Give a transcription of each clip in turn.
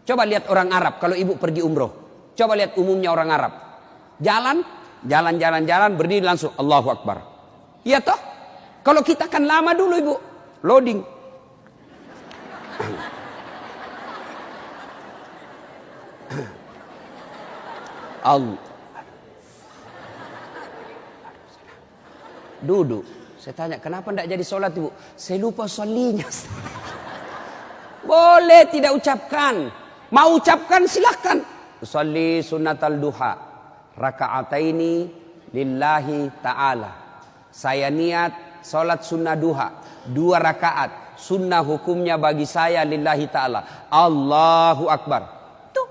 Coba lihat orang Arab kalau ibu pergi umroh. Coba lihat umumnya orang Arab. Jalan, berdiri langsung Allahu Akbar. Iya toh? Kalau kita kan lama dulu ibu. Loading. Allah. Duduk. Saya tanya, kenapa tidak jadi sholat ibu? Saya lupa sholinya. Boleh tidak ucapkan. Mau ucapkan silahkan. Usalli sunnatal duha. Raka'ataini lillahi ta'ala. Saya niat sholat sunnah duha. 2 rakaat. Sunnah hukumnya bagi saya lillahi ta'ala. Allahu Akbar. Tuh.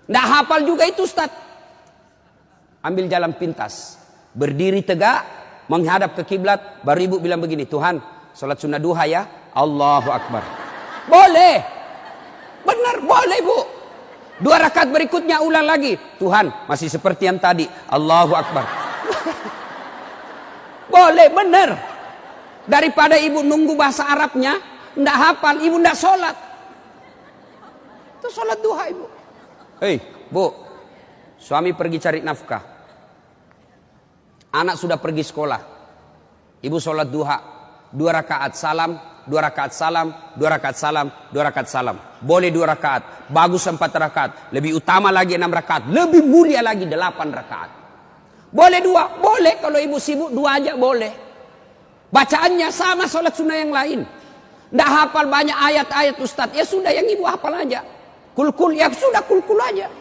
Nggak hafal juga itu Ustaz. Ambil jalan pintas. Berdiri tegak. Menghadap ke kiblat, baru ibu bilang begini, Tuhan, sholat sunnah duha ya, Allahu Akbar. Boleh, benar boleh bu. 2 rakaat berikutnya ulang lagi, Tuhan, masih seperti yang tadi, Allahu Akbar. Boleh, benar. Daripada ibu nunggu bahasa Arabnya, ndak hafal, ibu ndak sholat. Itu sholat duha ibu. Hei, bu, suami pergi cari nafkah. Anak sudah pergi sekolah. Ibu sholat duha. 2 rakaat salam, 2 rakaat salam, 2 rakaat salam, 2 rakaat salam. Boleh 2 rakaat. Bagus 4 rakaat. Lebih utama lagi 6 rakaat. Lebih mulia lagi 8 rakaat. Boleh 2? Boleh. Kalau ibu sibuk 2 aja boleh. Bacaannya sama sholat sunnah yang lain. Nggak hafal banyak ayat-ayat Ustadz. Ya sudah yang ibu hafal aja. Kul-kul. Ya sudah kul-kul aja.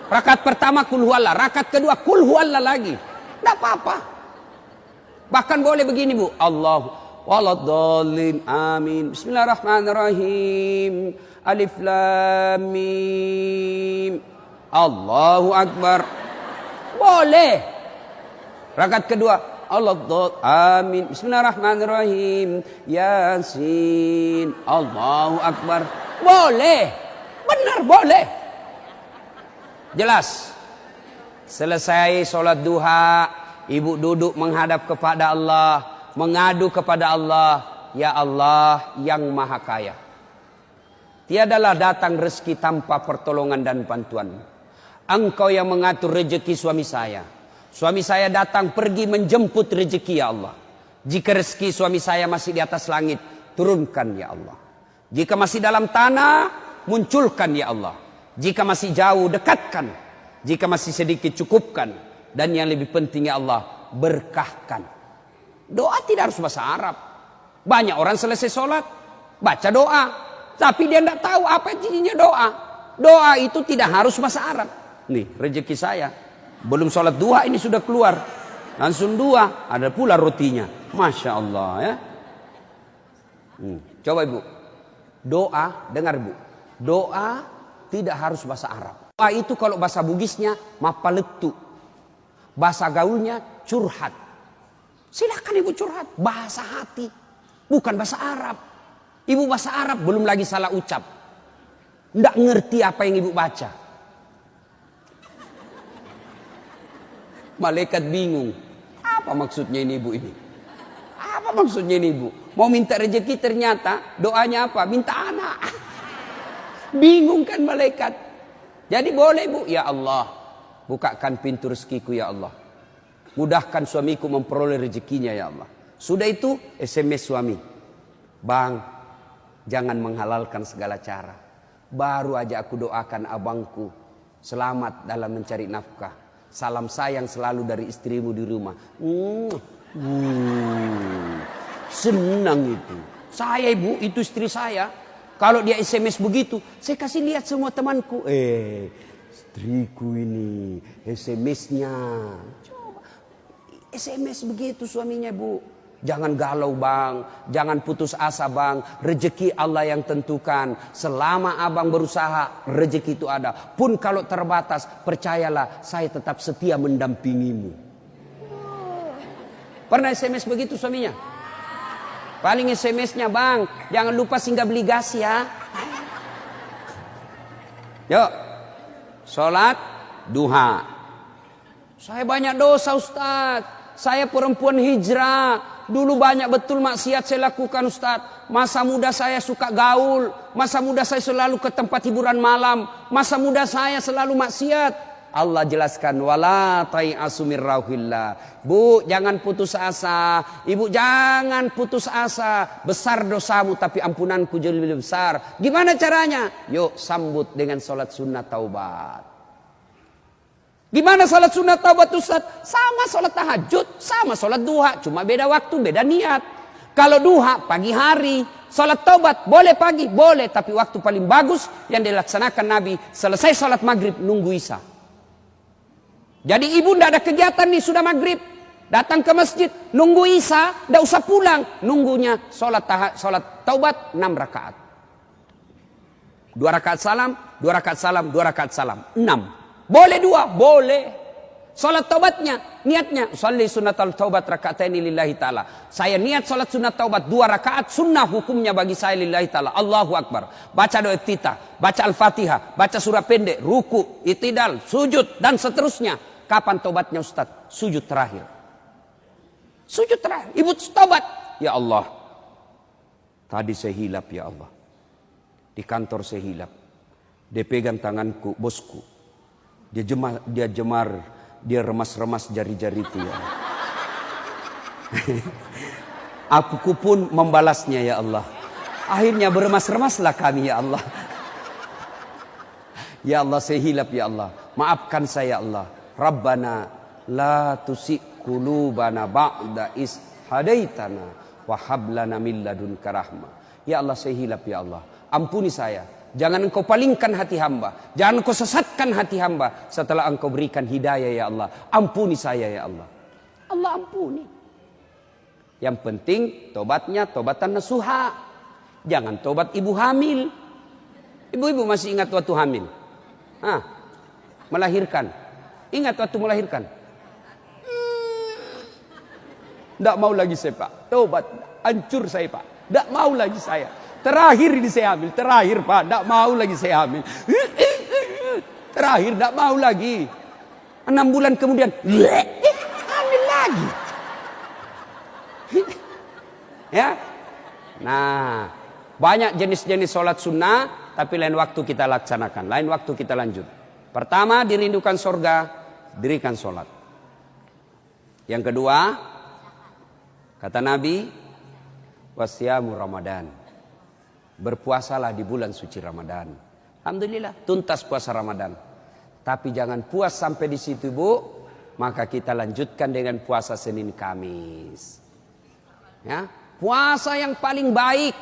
Rakaat pertama kul huwallah. Rakaat kedua kul huwallah lagi. Tidak apa-apa. Bahkan boleh begini bu. Allahu waladhdallin amin. Bismillahirrahmanirrahim. Alif lam mim. Allahu Akbar. Boleh. Rakaat kedua. Waladhdallin amin. Bismillahirrahmanirrahim. Yasin. Allahu Akbar. Boleh. Benar boleh. Jelas. Selesai sholat duha, ibu duduk menghadap kepada Allah, mengadu kepada Allah, ya Allah yang maha kaya. Tiadalah datang rezeki tanpa pertolongan dan bantuan. Engkau yang mengatur rezeki suami saya. Suami saya datang pergi menjemput rezeki ya Allah. Jika rezeki suami saya masih di atas langit, turunkan ya Allah. Jika masih dalam tanah, munculkan ya Allah. Jika masih jauh, dekatkan. Jika masih sedikit, cukupkan. Dan yang lebih penting ya Allah, berkahkan. Doa tidak harus bahasa Arab. Banyak orang selesai sholat, baca doa. Tapi dia tidak tahu apa jadinya doa. Doa itu tidak harus bahasa Arab. Nih rezeki saya. Belum sholat duha ini sudah keluar. Langsung 2. Ada pula rotinya. Masya Allah ya. Coba ibu. Doa, dengar bu. Doa tidak harus bahasa Arab. Doa itu kalau bahasa Bugisnya mapaletu. Bahasa gaulnya curhat. Silakan ibu curhat. Bahasa hati. Bukan bahasa Arab. Ibu bahasa Arab belum lagi salah ucap. Nggak ngerti apa yang ibu baca. Malaikat bingung. Apa maksudnya ini ibu ini? Apa maksudnya ini ibu? Mau minta rezeki ternyata doanya apa? Minta anak. Bingung kan malaikat. Jadi boleh bu, ya Allah, bukakan pintu rezekiku ya Allah. Mudahkan suamiku memperoleh rezekinya ya Allah. Sudah itu SMS suami. Bang, jangan menghalalkan segala cara. Baru aja aku doakan abangku selamat dalam mencari nafkah. Salam sayang selalu dari istrimu di rumah. Senang itu. Saya ibu, itu istri saya. Kalau dia SMS begitu, saya kasih lihat semua temanku. Istriku ini SMS-nya. Coba. SMS begitu suaminya bu. Jangan galau bang. Jangan putus asa bang. Rezeki Allah yang tentukan. Selama abang berusaha, rezeki itu ada. Pun kalau terbatas, percayalah saya tetap setia mendampingimu. Pernah SMS begitu suaminya? Paling SMS-nya bang, jangan lupa singgah beli gas ya. Yuk, sholat duha. Saya banyak dosa Ustaz. Saya perempuan hijrah. Dulu banyak betul maksiat saya lakukan Ustaz. Masa muda saya suka gaul. Masa muda saya selalu ke tempat hiburan malam. Masa muda saya selalu maksiat. Allah jelaskan, wala tai'asu mir rauhillah. Bu, jangan putus asa. Ibu jangan putus asa. Besar dosamu tapi ampunanku jauh lebih besar. Gimana caranya? Yuk sambut dengan sholat sunnah taubat. Gimana sholat sunat taubat Ustaz? Sama sholat tahajud, sama sholat duha. Cuma beda waktu, beda niat. Kalau duha pagi hari, sholat taubat boleh pagi, boleh. Tapi waktu paling bagus yang dilaksanakan Nabi, selesai sholat maghrib nunggu isya. Jadi ibu tidak ada kegiatan nih, sudah maghrib. Datang ke masjid, nunggu isya, tidak usah pulang. Nunggunya sholat taubat 6 rakaat. 2 rakaat salam, 2 rakaat salam, 2 rakaat salam. 6. Boleh 2, boleh. Salat taubatnya, niatnya, usalli sunnatal taubat raka'ataini lillahi ta'ala. Saya niat salat sunat taubat 2 rakaat, sunnah hukumnya bagi saya lillahi ta'ala. Allahu Akbar. Baca doa iftitah, baca Al-Fatihah, baca surah pendek, ruku, itidal, sujud, dan seterusnya. Kapan taubatnya Ustaz? Sujud terakhir. Sujud terakhir. Ibu taubat. Ya Allah. Tadi saya hilap ya Allah. Di kantor saya hilap. Dia pegang tanganku, bosku. Dia remas-remas jari-jari itu ya. Aku pun membalasnya ya Allah. Akhirnya beremas-remaslah kami ya Allah. Ya Allah saya hilap ya Allah. Maafkan saya ya Allah. Rabbana la tusik qulubana ba'da is hadaitana wa hab lana min ladunka rahmah. Ya Allah saya hilap ya Allah. Ampuni saya. Jangan engkau palingkan hati hamba. Jangan engkau sesatkan hati hamba. Setelah engkau berikan hidayah ya Allah. Ampuni saya ya Allah. Allah ampuni. Yang penting tobatnya tobatan nasuha. Jangan tobat ibu hamil. Ibu-ibu masih ingat waktu hamil? Melahirkan. Ingat waktu melahirkan? Tidak mau lagi saya Pak. Tobat. Hancur saya Pak. Tidak mau lagi saya. Terakhir ini saya hamil. Terakhir Pak. Tidak mau lagi saya hamil. Terakhir tidak mau lagi. 6 bulan kemudian. Hamil lagi. Ya. Nah. Banyak jenis-jenis sholat sunnah. Tapi lain waktu kita laksanakan. Lain waktu kita lanjut. Pertama dirindukan surga. Dirikan sholat. Yang kedua. Kata Nabi. Wasyamu Ramadan. Berpuasalah di bulan suci Ramadan. Alhamdulillah, tuntas puasa Ramadan. Tapi jangan puas sampai di situ, Bu. Maka kita lanjutkan dengan puasa Senin Kamis. Ya, puasa yang paling baik.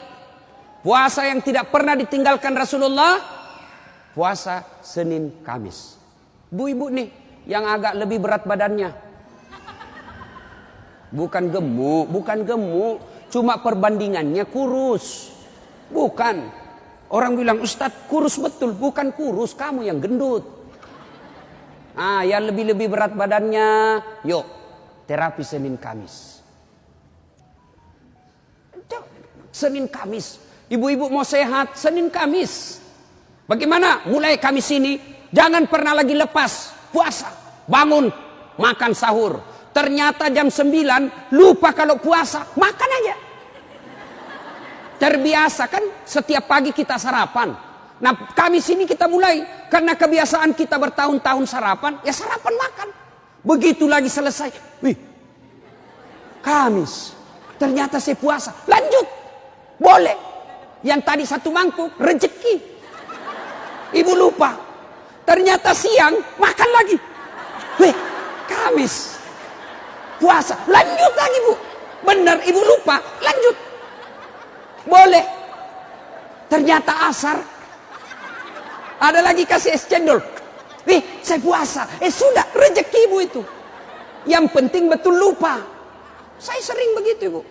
Puasa yang tidak pernah ditinggalkan Rasulullah. Puasa Senin Kamis. Bu-ibu nih yang agak lebih berat badannya. Bukan gemuk, cuma perbandingannya kurus. Bukan. Orang bilang, Ustadz kurus betul. Bukan kurus, kamu yang gendut. Yang lebih-lebih berat badannya. Yuk, terapi Senin Kamis. Senin Kamis. Ibu-ibu mau sehat, Senin Kamis. Bagaimana? Mulai Kamis ini, jangan pernah lagi lepas puasa. Bangun, makan sahur. Ternyata jam 9, lupa kalau puasa. Makan aja. Terbiasa kan setiap pagi kita sarapan. Nah Kamis ini kita mulai. Karena kebiasaan kita bertahun-tahun sarapan. Ya sarapan makan. Begitu lagi selesai. Wih. Kamis. Ternyata saya puasa. Lanjut. Boleh. Yang tadi 1 mangkuk. Rezeki. Ibu lupa. Ternyata siang. Makan lagi. Wih. Kamis. Puasa. Lanjut lagi Bu. Benar ibu lupa. Lanjut. Boleh. Ternyata asar. Ada lagi kasih es cendol. Saya puasa. Sudah rezeki ibu itu. Yang penting betul lupa. Saya sering begitu ibu.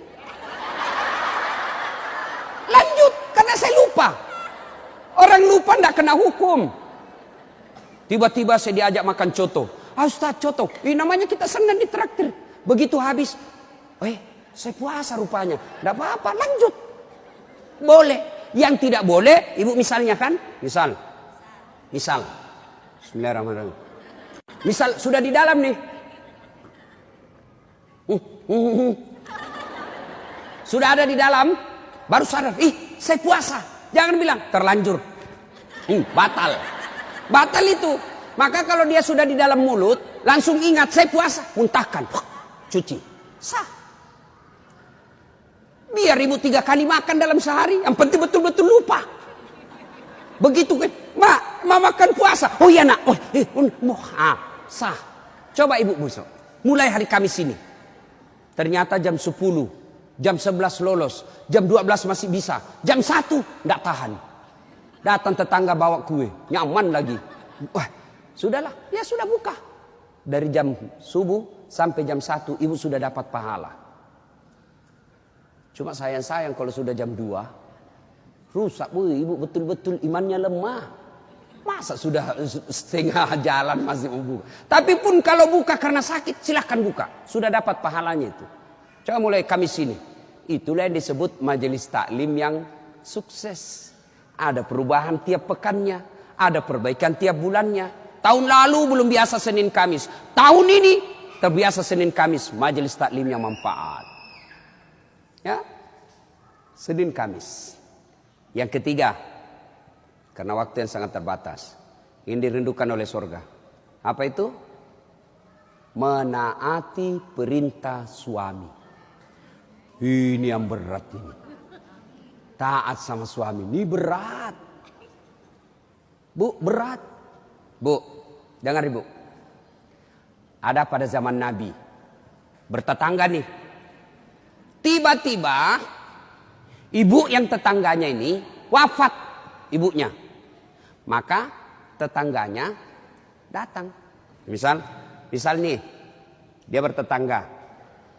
Lanjut. Karena saya lupa. Orang lupa tidak kena hukum. Tiba-tiba saya diajak makan coto. Ustaz coto. Namanya kita senang ditraktir. Begitu habis. Saya puasa rupanya. Tidak apa-apa. Lanjut. Boleh. Yang tidak boleh, ibu misalnya kan? Misal. Bismillahirrahmanirrahim. Misal sudah di dalam nih. Sudah ada di dalam, baru sadar, saya puasa. Jangan bilang, terlanjur. Batal. Batal itu. Maka kalau dia sudah di dalam mulut, langsung ingat, saya puasa. Muntahkan. Cuci. Sah. Biar ibu 3 kali makan dalam sehari. Yang penting betul-betul lupa. Begitu kan. Ma makan puasa. Oh iya nak. Sah. Coba ibu besok. Mulai hari Kamis ini. Ternyata jam 10. Jam 11 lolos. Jam 12 masih bisa. Jam 1 enggak tahan. Datang tetangga bawa kue. Nyaman lagi. Wah, sudahlah. Ya sudah buka. Dari jam subuh sampai jam 1 ibu sudah dapat pahala. Cuma sayang kalau sudah jam 2 rusak. Ibu betul-betul imannya lemah. Masa sudah setengah jalan masih mau buka. Tapi pun kalau buka karena sakit silahkan buka. Sudah dapat pahalanya itu. Coba mulai Kamis ini. Itulah yang disebut majelis taklim yang sukses. Ada perubahan tiap pekannya. Ada perbaikan tiap bulannya. Tahun lalu belum biasa Senin Kamis. Tahun ini terbiasa Senin Kamis. Majelis taklim yang manfaat. Ya, Senin Kamis. Yang ketiga, karena waktu yang sangat terbatas, ini dirindukan oleh surga. Apa itu? Menaati perintah suami. Ini yang berat ini. Taat sama suami ini berat. Bu, berat. Bu, dengar ibu. Ada pada zaman Nabi, bertetangga nih. Tiba-tiba ibu yang tetangganya ini wafat ibunya. Maka tetangganya datang. Misal nih dia bertetangga.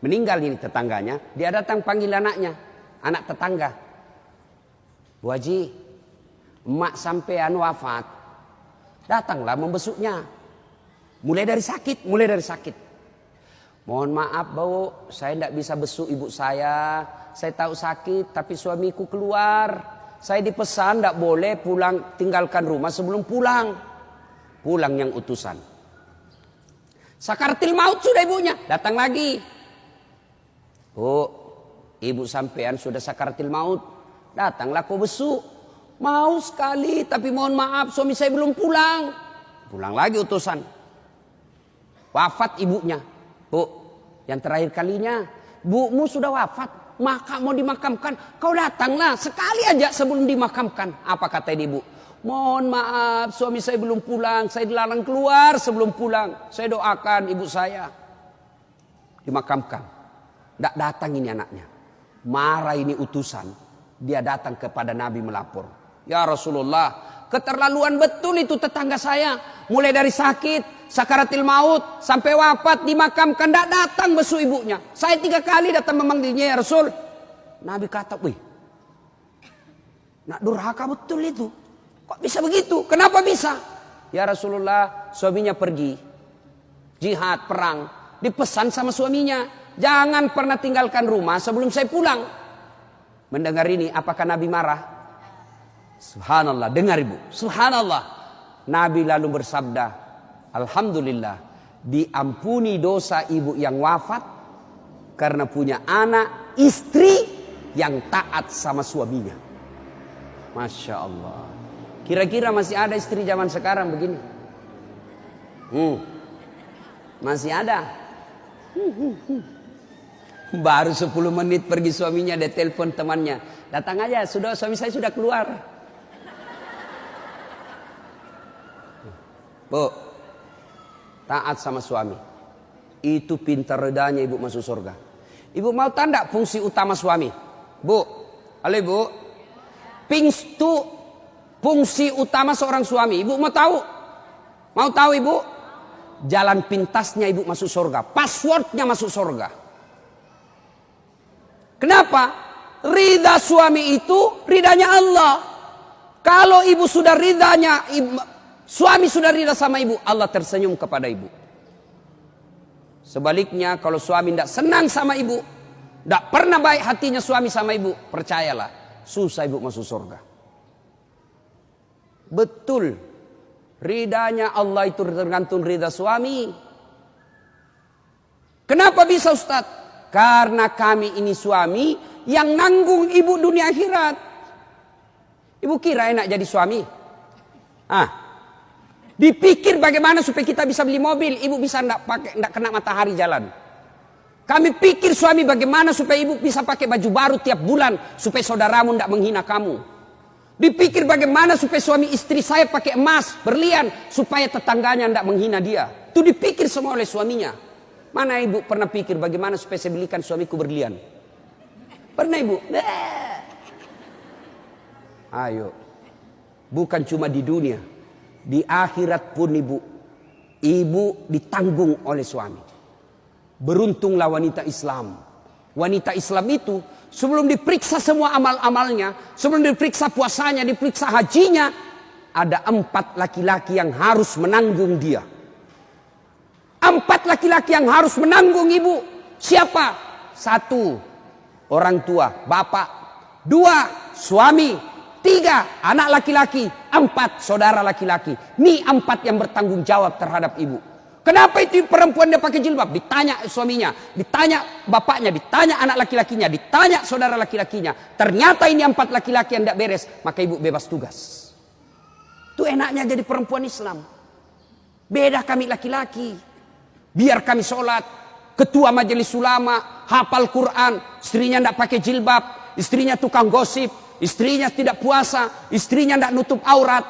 Meninggal ini tetangganya, dia datang panggil anaknya, anak tetangga. Bu Haji, emak sampean wafat. Datanglah membesuknya. Mulai dari sakit. Mohon maaf Bu, saya tidak bisa besuk ibu saya. Saya tahu sakit, tapi suamiku keluar. Saya dipesan tidak boleh pulang, tinggalkan rumah sebelum pulang. Pulang yang utusan. Sakaratil maut sudah ibunya, datang lagi. Bu, ibu sampean sudah sakaratil maut. Datanglah kau besuk. Mau sekali, tapi mohon maaf suami saya belum pulang. Pulang lagi utusan. Wafat ibunya. Bu, yang terakhir kalinya, bumu sudah wafat, maka mau dimakamkan, kau datanglah sekali aja sebelum dimakamkan. Apa kata ibu? Mohon maaf, suami saya belum pulang, saya dilarang keluar sebelum pulang. Saya doakan ibu saya dimakamkan. Tidak datang ini anaknya. Marah ini utusan. Dia datang kepada Nabi melapor. Ya Rasulullah, keterlaluan betul itu tetangga saya. Mulai dari sakit, sakaratil maut, sampai wafat, dimakamkan, tidak datang besuk ibunya. Saya 3 kali datang memanggilnya ya Rasul. Nabi kata, wih, nak durhaka betul itu. Kok bisa begitu? Kenapa bisa? Ya Rasulullah, suaminya pergi. Jihad, perang. Dipesan sama suaminya. Jangan pernah tinggalkan rumah sebelum saya pulang. Mendengar ini, apakah Nabi marah? Subhanallah, dengar ibu. Subhanallah. Nabi lalu bersabda, alhamdulillah, diampuni dosa ibu yang wafat karena punya anak, istri yang taat sama suaminya. Masya Allah. Kira-kira masih ada istri zaman sekarang begini? Masih ada. Baru 10 menit pergi suaminya, dia telepon temannya. Datang aja, suami saya sudah keluar. Bu, taat sama suami. Itu pintar redanya ibu masuk surga. Ibu mau tanda fungsi utama suami? Bu, halo ibu. Fungsi utama seorang suami. Ibu mau tahu? Mau tahu ibu? Jalan pintasnya ibu masuk surga. Passwordnya masuk surga. Kenapa? Ridha suami itu ridhanya Allah. Kalau ibu sudah ridhanya, suami sudah ridha sama ibu, Allah tersenyum kepada ibu. Sebaliknya kalau suami tidak senang sama ibu, tidak pernah baik hatinya suami sama ibu, percayalah, susah ibu masuk surga. Betul, ridhanya Allah itu tergantung ridha suami. Kenapa bisa Ustaz? Karena kami ini suami yang nanggung ibu dunia akhirat. Ibu kira enak jadi suami? Dipikir bagaimana supaya kita bisa beli mobil, ibu bisa ndak kena matahari jalan. Kami pikir suami bagaimana supaya ibu bisa pakai baju baru tiap bulan supaya saudaramu ndak menghina kamu. Dipikir bagaimana supaya suami istri saya pakai emas, berlian supaya tetangganya ndak menghina dia. Itu dipikir semua oleh suaminya. Mana ibu pernah pikir bagaimana supaya saya belikan suamiku berlian? Pernah ibu? Ayo. Bukan cuma di dunia, di akhirat pun ibu ditanggung oleh suami. Beruntunglah wanita Islam. Wanita Islam itu sebelum diperiksa semua amal-amalnya, sebelum diperiksa puasanya, diperiksa hajinya, ada 4 laki-laki yang harus menanggung dia. 4 laki-laki yang harus menanggung ibu. Siapa? 1, orang tua, bapak. 2, suami. 3, anak laki-laki. 4, saudara laki-laki. Ini 4 yang bertanggung jawab terhadap ibu. Kenapa itu perempuan dia pakai jilbab? Ditanya suaminya, ditanya bapaknya, ditanya anak laki-lakinya, ditanya saudara laki-lakinya. Ternyata ini 4 laki-laki yang tidak beres, maka ibu bebas tugas. Itu enaknya jadi perempuan Islam. Beda kami laki-laki. Biar kami sholat, ketua majelis ulama, hafal Quran, istrinya tidak pakai jilbab, istrinya tukang gosip, istrinya tidak puasa, istrinya tidak nutup aurat,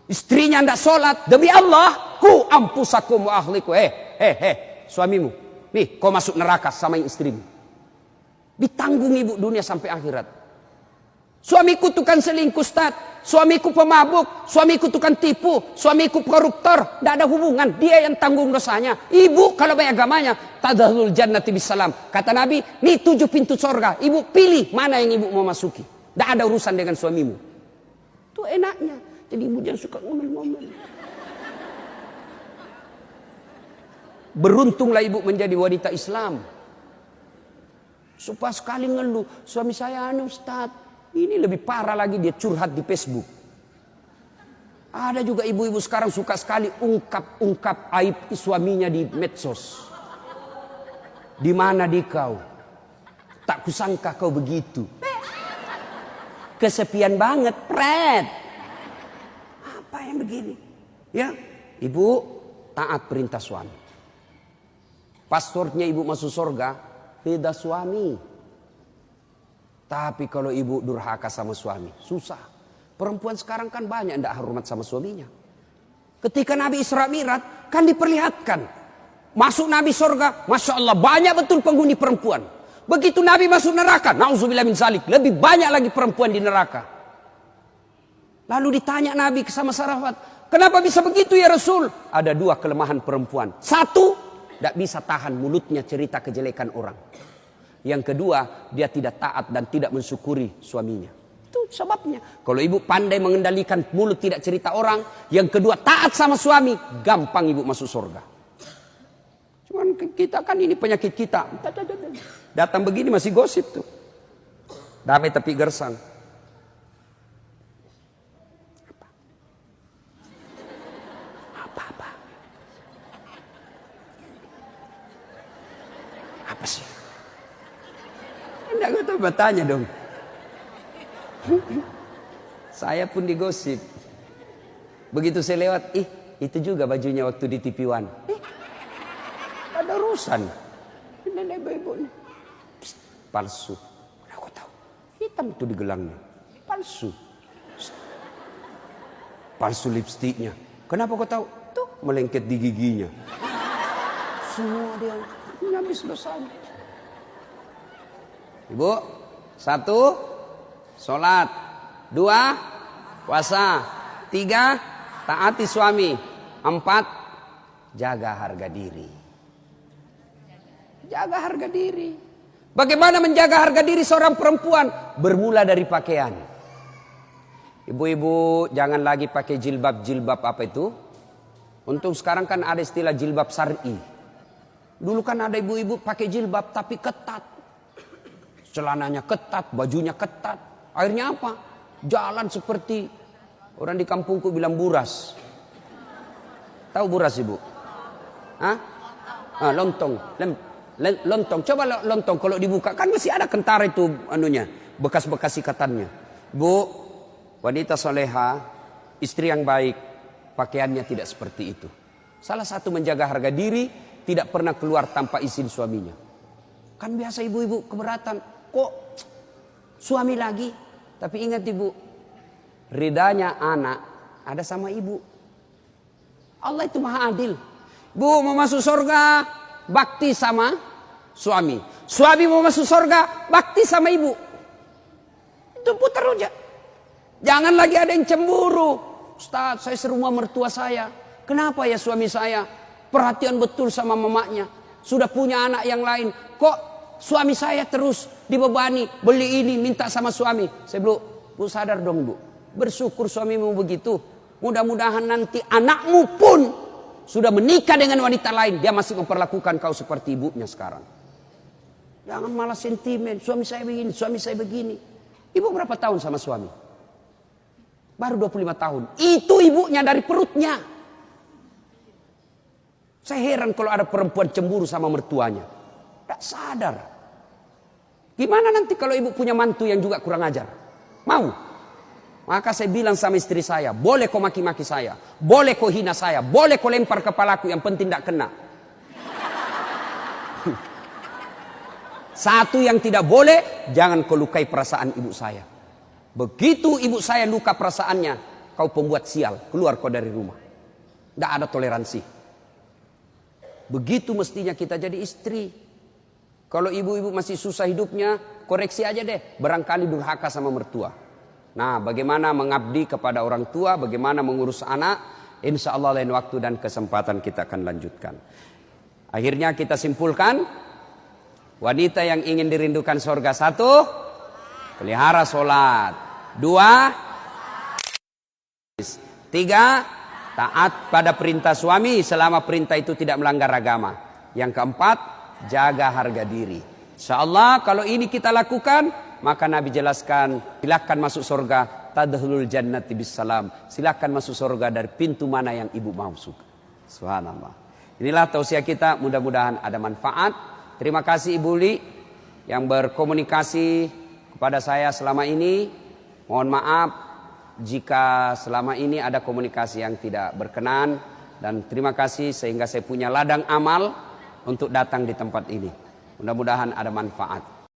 istrinya tidak sholat. Demi Allah, ku ampusakum wa ahliku. Suamimu, nih kau masuk neraka sama istrimu. Ditanggung ibu dunia sampai akhirat. Suamiku tukang selingkuh, Ustaz. Suamiku pemabuk, suamiku tukang tipu, suamiku koruptor. Tidak ada hubungan, dia yang tanggung dosanya. Ibu kalau baik agamanya, tadkhulul jannati bisalam. Kata Nabi, nih 7 pintu surga. Ibu pilih mana yang ibu mau masuki. Tidak ada urusan dengan suamimu. Itu enaknya. Jadi ibu jangan suka ngomel-ngomel. Beruntunglah ibu menjadi wanita Islam. Supaya sekali ngeluh, suami saya Ustaz. Ini lebih parah lagi, dia curhat di Facebook. Ada juga ibu-ibu sekarang suka sekali ungkap aib suaminya di medsos. Di mana di kau? Tak kusangka kau begitu. Kesepian banget, pret. Apa yang begini? Ya, ibu taat perintah suami. Pastornya ibu masuk surga, beda suami. Tapi kalau ibu durhaka sama suami, susah. Perempuan sekarang kan banyak yang tidak hormat sama suaminya. Ketika Nabi Isra Mi'raj kan diperlihatkan. Masuk Nabi surga, Masya Allah banyak betul penghuni perempuan. Begitu Nabi masuk neraka, na'udzubillah min zalik, lebih banyak lagi perempuan di neraka. Lalu ditanya Nabi sama sahabat, kenapa bisa begitu ya Rasul? Ada 2 kelemahan perempuan. 1, tidak bisa tahan mulutnya cerita kejelekan orang. Yang kedua, dia tidak taat dan tidak mensyukuri suaminya. Itu sebabnya. Kalau ibu pandai mengendalikan mulut tidak cerita orang, yang kedua taat sama suami, gampang ibu masuk surga. Cuman kita kan ini penyakit kita. Datang begini masih gosip tuh. Damai tapi gersang. Apa? Apa sih? Enggak tahu bertanya dong. Saya pun digosip. Begitu saya lewat, itu juga bajunya waktu di TV One. Ada urusan. Nenek ibu nih. Palsu. Aku tahu. Hitam itu di gelangnya. Palsu. Palsu lipstiknya. Kenapa kau tahu? Tuh melengket di giginya. Semua dia habis dosanya. Ibu, 1, sholat. 2, puasa. 3, taati suami. 4, jaga harga diri. Jaga harga diri. Bagaimana menjaga harga diri seorang perempuan? Bermula dari pakaian. Ibu-ibu jangan lagi pakai jilbab apa itu. Untung sekarang kan ada istilah jilbab syar'i. Dulu kan ada ibu-ibu pakai jilbab tapi ketat. Celananya ketat, bajunya ketat. Akhirnya apa? Jalan seperti orang di kampungku bilang buras. Tahu buras ibu? Hah? Lontong. lontong. Coba lontong kalau dibuka kan masih ada kentara itu anunya, bekas-bekas ikatannya. Bu, wanita soleha, istri yang baik, pakaiannya tidak seperti itu. Salah satu menjaga harga diri, tidak pernah keluar tanpa izin suaminya. Kan biasa ibu-ibu keberatan, kok suami lagi? Tapi ingat ibu, ridanya anak ada sama ibu. Allah itu maha adil. Bu mau masuk surga, bakti sama suami. Suami mau masuk surga, bakti sama ibu. Itu putar aja. Jangan lagi ada yang cemburu. Ustaz, saya serumah mertua saya. Kenapa ya suami saya perhatian betul sama mamanya? Sudah punya anak yang lain. Kok suami saya terus dibebani, beli ini, minta sama suami. Saya bilang, bu sadar dong bu. Bersyukur suamimu begitu. Mudah-mudahan nanti anakmu pun sudah menikah dengan wanita lain. Dia masih memperlakukan kau seperti ibunya sekarang. Jangan malah sentimen. Suami saya begini, suami saya begini. Ibu berapa tahun sama suami? Baru 25 tahun. Itu ibunya dari perutnya. Saya heran kalau ada perempuan cemburu sama mertuanya. Tak sadar. Gimana nanti kalau ibu punya mantu yang juga kurang ajar? Mau? Maka saya bilang sama istri saya, boleh kau maki-maki saya, boleh kau hina saya, boleh kau lempar kepalaku, yang penting tidak kena. Satu yang tidak boleh, jangan kau lukai perasaan ibu saya. Begitu ibu saya luka perasaannya, kau pembuat sial, keluar kau dari rumah. Tidak ada toleransi. Begitu mestinya kita jadi istri. Kalau ibu-ibu masih susah hidupnya, koreksi aja deh, barangkali durhaka sama mertua. Nah, bagaimana mengabdi kepada orang tua, bagaimana mengurus anak, insya Allah lain waktu dan kesempatan kita akan lanjutkan. Akhirnya kita simpulkan, wanita yang ingin dirindukan surga, 1, pelihara sholat. 2, 3, taat pada perintah suami selama perintah itu tidak melanggar agama. Yang keempat, jaga harga diri. Insya Allah kalau ini kita lakukan, maka Nabi jelaskan, silakan masuk surga, tadkhulul jannati bisalam. Silakan masuk surga dari pintu mana yang ibu mau suka. Subhanallah. Inilah tausiah kita, mudah-mudahan ada manfaat. Terima kasih Ibu Li yang berkomunikasi kepada saya selama ini. Mohon maaf jika selama ini ada komunikasi yang tidak berkenan. Dan terima kasih sehingga saya punya ladang amal untuk datang di tempat ini. Mudah-mudahan ada manfaat.